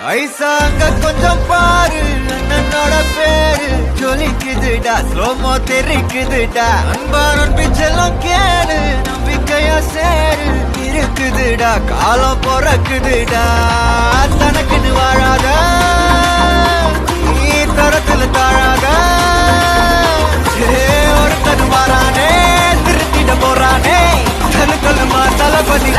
ஐசாங்க கொஞ்சம் பாரு அண்ணனோட பேரு ஜொலிக்குதுடா ஸ்லோமோ தெரிக்குதுடா அன்பாரன் பிச்செல்லாம் கேளு நம்பிக்கையா சேரு இருக்குதுடா காலம் பிறக்குதுடா தனக்குன்னு வாழாத நீ தரத்துல தாழாத ஒருத்தன் மாறானே திருத்திட போறானே கல்லு கல்லுமா தலை பண்ணி